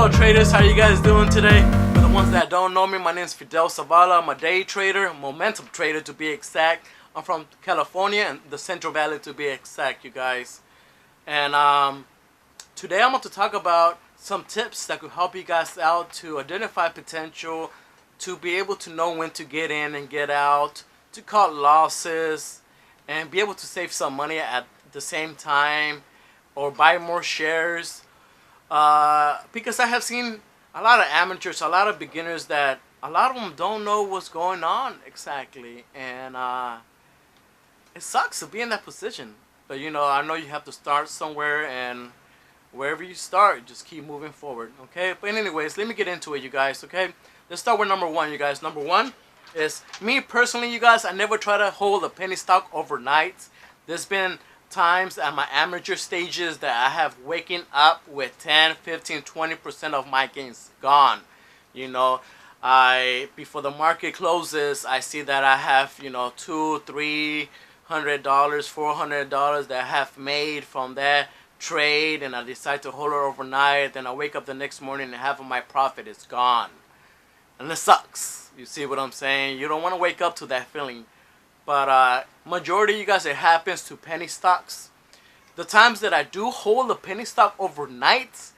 Hello traders, how you guys doing today? For the ones that don't know me, my name is Fidel Zavala. I'm a day trader, momentum trader to be exact. I'm from California and the Central Valley to be exact, you guys. And today I'm going to talk about some tips that could help you guys out to identify potential, to be able to know when to get in and get out, to cut losses, and be able to save some money at the same time, or buy more shares. Because I have seen a lot of amateurs, a lot of beginners that a lot of them don't know what's going on exactly, and it sucks to be in that position. But you know, I know you have to start somewhere, and wherever you start, just keep moving forward. Okay, but anyways, let me get into it, you guys. Okay, let's start with number one, you guys. Number one is me personally, you guys. I never try to hold a penny stock overnight. There's been times at my amateur stages that I have waking up with 10, 15, 20% of my gains gone. You know, before the market closes, I see that I have, you know, $200, $300, $400 that I have made from that trade, and I decide to hold it overnight. Then I wake up the next morning and half of my profit is gone, and it sucks. You see what I'm saying? You don't want to wake up to that feeling. But majority of you guys, it happens to penny stocks. The times that I do hold a penny stock overnight,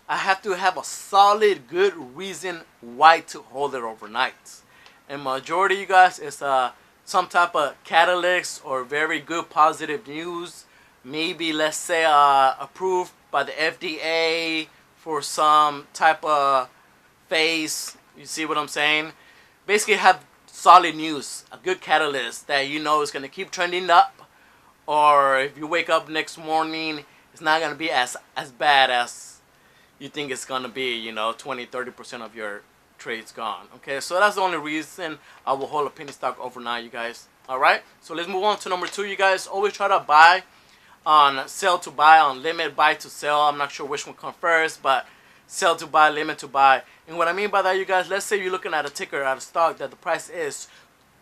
I have to have a solid, good reason why to hold it overnight. And majority of you guys, is some type of catalyst or very good positive news. Maybe, let's say, approved by the FDA for some type of phase. You see what I'm saying? Basically, have solid news, a good catalyst that you know is going to keep trending up. Or if you wake up next morning, it's not going to be as bad as you think it's going to be. You know, 20-30% of your trades gone. Okay, so that's the only reason I will hold a penny stock overnight, you guys. Alright, so let's move on to number two, you guys. Always try to buy on sell to buy, on limit buy to sell. I'm not sure which one comes first, but sell to buy, limit to buy. And what I mean by that, you guys, let's say you're looking at a ticker, at a stock that the price is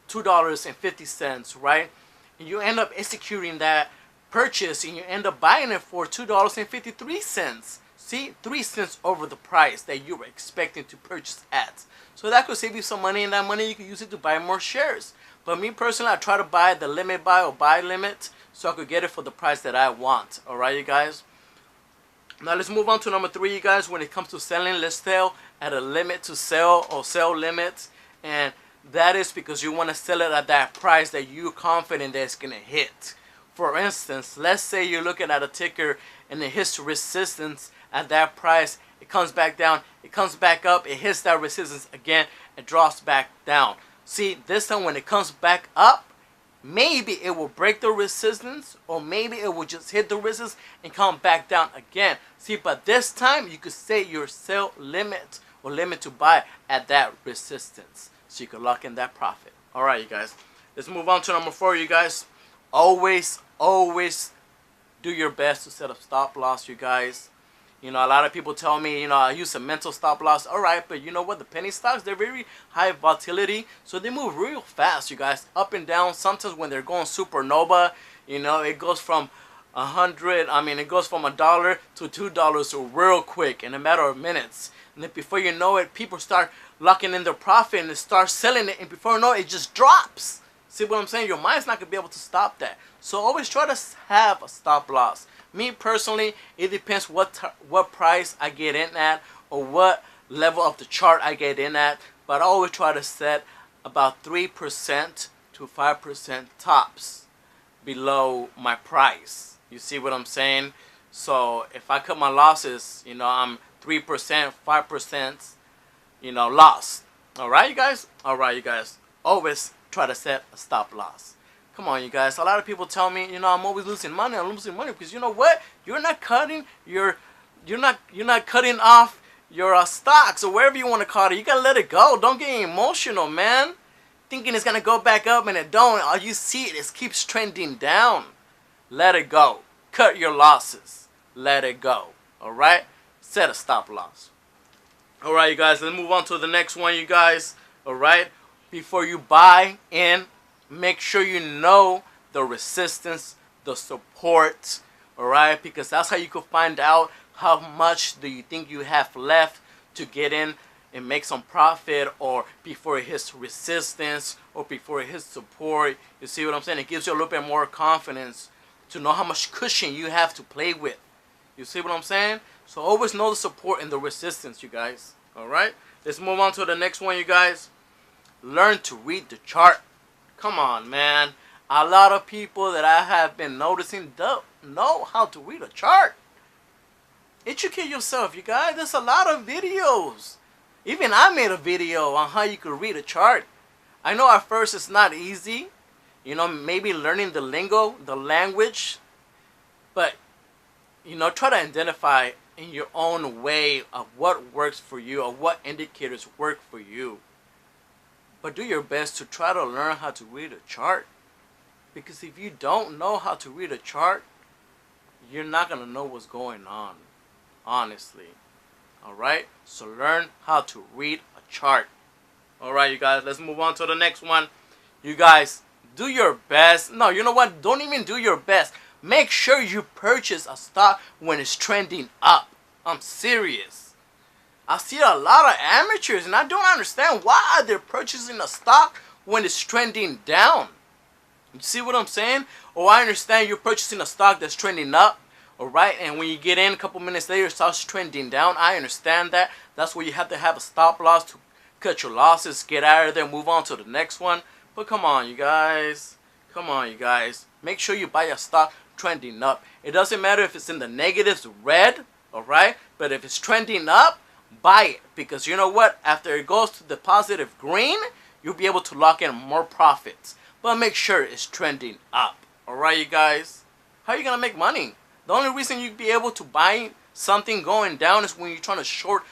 $2.50, right? And you end up executing that purchase, and you end up buying it for $2.53. See, 3 cents over the price that you were expecting to purchase at. So that could save you some money, and that money you could use it to buy more shares. But me personally, I try to buy the limit buy or buy limit so I could get it for the price that I want. Alright, you guys? Now let's move on to number three, you guys. When it comes to selling, let's sell at a limit to sell, or sell limit. And that is because you want to sell it at that price that you're confident that it's going to hit. For instance, let's say you're looking at a ticker and it hits resistance at that price. It comes back down, it comes back up, it hits that resistance again, it drops back down. See, this time when it comes back up, maybe it will break the resistance, or maybe it will just hit the resistance and come back down again. See, but this time you could say your sell limit or limit to buy at that resistance, so you can lock in that profit. Alright, you guys. Let's move on to number four, you guys. Always do your best to set a stop loss, you guys. You know, a lot of people tell me, you know, I use a mental stop loss. Alright, but you know what? The penny stocks, they're very high volatility. So they move real fast, you guys. Up and down. Sometimes when they're going supernova, you know, it goes from it goes from $1 to $2 so real quick in a matter of minutes. And then before you know it, people start locking in their profit and they start selling it. And before you know it, it just drops. See what I'm saying? Your mind's not going to be able to stop that. So always try to have a stop loss. Me personally, it depends what price I get in at, or what level of the chart I get in at. But I always try to set about 3% to 5% tops below my price. You see what I'm saying? So if I cut my losses, you know, I'm 3%, 5%, you know, loss. Alright, you guys? Alright, you guys. Always try to set a stop loss. Come on, you guys. A lot of people tell me, you know, I'm always losing money. I'm losing money because you know what? You're not cutting you're not cutting off your stocks, or wherever you want to call it. You gotta let it go. Don't get emotional, man. Thinking it's gonna go back up and it don't. All you see it keeps trending down. Let it go. Cut your losses. Let it go. All right. Set a stop loss. All right, you guys. Let's move on to the next one, you guys. All right. Before you buy in, make sure you know the resistance, the support, alright? Because that's how you can find out how much do you think you have left to get in and make some profit, or before it hits resistance, or before it hits support. You see what I'm saying? It gives you a little bit more confidence to know how much cushion you have to play with. You see what I'm saying? So always know the support and the resistance, you guys. Alright? Let's move on to the next one, you guys. Learn to read the chart. Come on, man. A lot of people that I have been noticing don't know how to read a chart. Educate yourself, you guys. There's a lot of videos. Even I made a video on how you could read a chart. I know at first it's not easy. You know, maybe learning the lingo, the language. But, you know, try to identify in your own way of what works for you, or what indicators work for you. But do your best to try to learn how to read a chart. Because if you don't know how to read a chart, you're not going to know what's going on. Honestly. Alright? So learn how to read a chart. Alright, you guys. Let's move on to the next one. You guys, do your best. No, you know what? Don't even do your best. Make sure you purchase a stock when it's trending up. I'm serious. I see a lot of amateurs and I don't understand why they're purchasing a stock when it's trending down. You see what I'm saying? Or I understand you're purchasing a stock that's trending up. Alright, and when you get in a couple minutes later, it starts trending down. I understand that. That's where you have to have a stop loss to cut your losses, get out of there, move on to the next one. But come on, you guys. Come on, you guys. Make sure you buy a stock trending up. It doesn't matter if it's in the negatives, red, alright? But if it's trending up, buy it. Because you know what? After it goes to the positive green, you'll be able to lock in more profits. But make sure it's trending up. Alright, you guys? How are you going to make money? The only reason you'd be able to buy something going down is when you're trying to short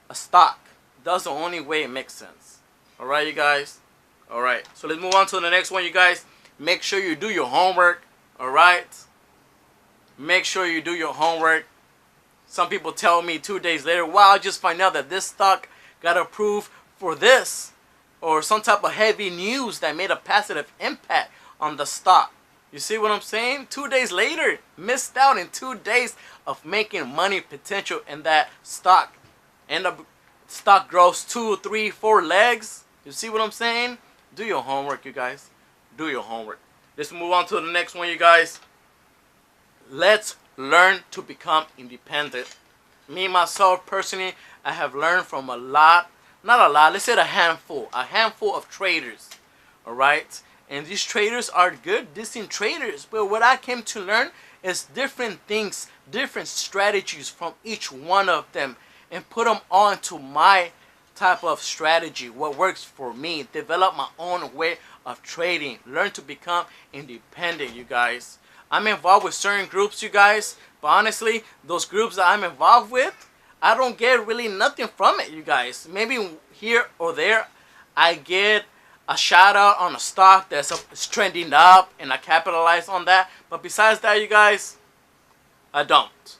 a stock. That's the only way it makes sense. Alright, you guys? Alright, so let's move on to the next one, you guys. Make sure you do your homework. Alright? Make sure you do your homework. Some people tell me 2 days later, wow, I just find out that this stock got approved for this. Or some type of heavy news that made a positive impact on the stock. You see what I'm saying? 2 days later, missed out in 2 days of making money potential in that stock. End up, stock grows 2, 3, 4 legs. You see what I'm saying? Do your homework, you guys. Do your homework. Let's move on to the next one, you guys. Let's learn to become independent. Me, myself, personally, I have learned from a lot. Not a lot, let's say a handful of traders. Alright? And these traders are good, decent traders. But what I came to learn is different things, different strategies from each one of them. And put them onto my type of strategy, what works for me. Develop my own way of trading. Learn to become independent, you guys. I'm involved with certain groups, you guys. But honestly, those groups that I'm involved with, I don't get really nothing from it, you guys. Maybe here or there, I get a shout out on a stock that's trending up and I capitalize on that. But besides that, you guys, I don't.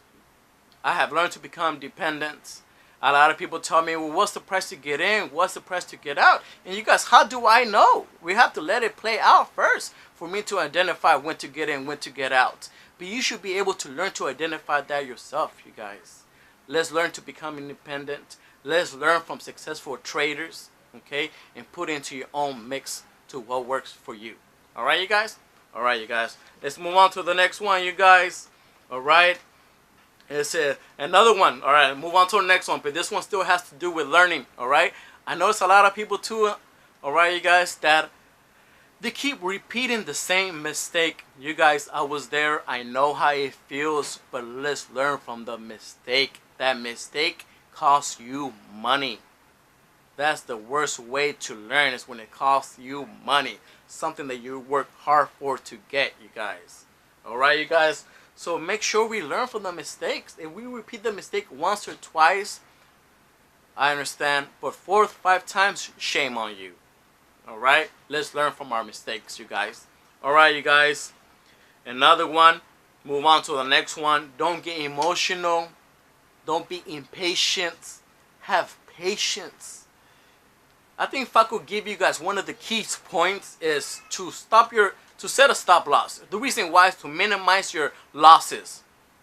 I have learned to become dependent. A lot of people tell me, well, what's the price to get in? What's the price to get out? And you guys, how do I know? We have to let it play out first for me to identify when to get in, when to get out. But you should be able to learn to identify that yourself, you guys. Let's learn to become independent. Let's learn from successful traders, okay? And put into your own mix to what works for you. All right, you guys? All right, you guys. Let's move on to the next one, you guys. All right? It's another one. All right, move on to the next one. But this one still has to do with learning, all right? I notice a lot of people too, all right, you guys, that they keep repeating the same mistake. You guys, I was there. I know how it feels, but let's learn from the mistake. That mistake costs you money. That's the worst way to learn, is when it costs you money. Something that you work hard for to get, you guys. All right, you guys? So make sure we learn from the mistakes. If we repeat the mistake once or twice, I understand. But 4 or 5 times, shame on you. Alright? Let's learn from our mistakes, you guys. Alright, you guys. Another one. Move on to the next one. Don't get emotional. Don't be impatient. Have patience. I think if I could give you guys one of the key points is to set a stop loss. The reason why is to minimize your losses,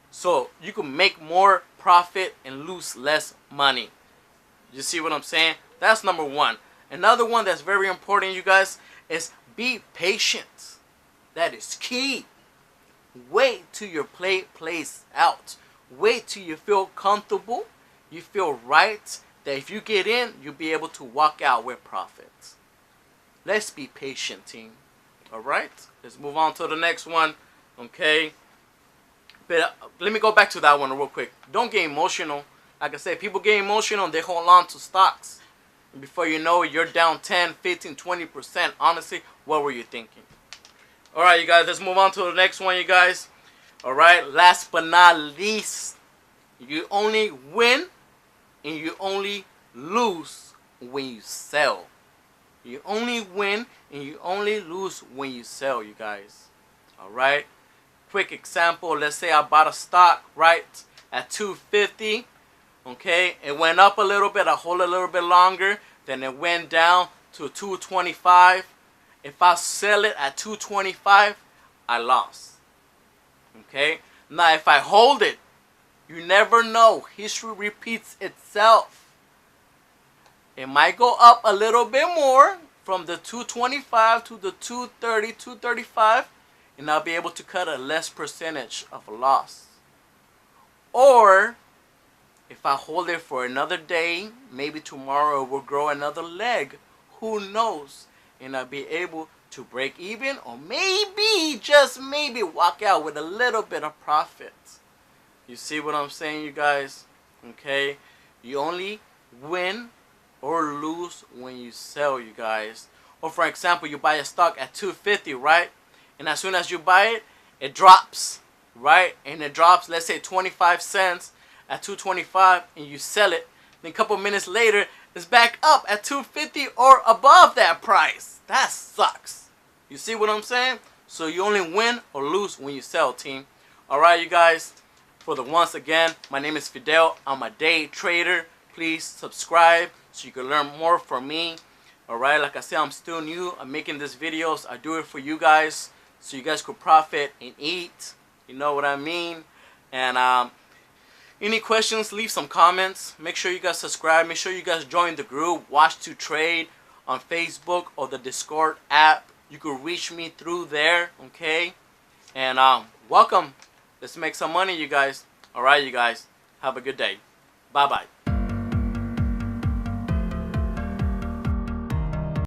so you can make more profit and lose less money. You see what I'm saying? That's number one. Another one that's very important, you guys, is be patient. That is key. Wait till your play plays out. Wait till you feel comfortable. You feel right. That if you get in, you'll be able to walk out with profits. Let's be patient, team. Alright? Let's move on to the next one. Okay? But let me go back to that one real quick. Don't get emotional. Like I said, people get emotional and they hold on to stocks. And before you know it, you're down 10, 15, 20%. Honestly, what were you thinking? Alright, you guys, let's move on to the next one, you guys. Alright, last but not least, you only win and you only lose when you sell. You only win and you only lose when you sell, you guys. Alright? Quick example, let's say I bought a stock, right, at $2.50. Okay? It went up a little bit, I hold it a little bit longer, then it went down to $2.25. If I sell it at $2.25, I lost. Okay? Now if I hold it, you never know. History repeats itself. It might go up a little bit more from the 225 to the 230, 235, and I'll be able to cut a less percentage of a loss. Or if I hold it for another day, maybe tomorrow it will grow another leg. Who knows? And I'll be able to break even or maybe, just maybe, walk out with a little bit of profit. You see what I'm saying, you guys? Okay? You only win or lose when you sell, you guys. Or for example, you buy a stock at $2.50, right? And as soon as you buy it, it drops, right? And it drops, let's say 25 cents at $2.25, and you sell it. Then a couple minutes later, it's back up at $2.50 or above that price. That sucks. You see what I'm saying? So you only win or lose when you sell, team. Alright, you guys. Once again, my name is Fidel. I'm a day trader. Please subscribe so you can learn more from me. Alright, like I said, I'm still new. I'm making these videos. I do it for you guys so you guys could profit and eat. You know what I mean? And any questions, leave some comments. Make sure you guys subscribe. Make sure you guys join the group Watch to Trade on Facebook or the Discord app. You can reach me through there, okay? And welcome. Let's make some money, you guys. Alright, you guys. Have a good day. Bye-bye.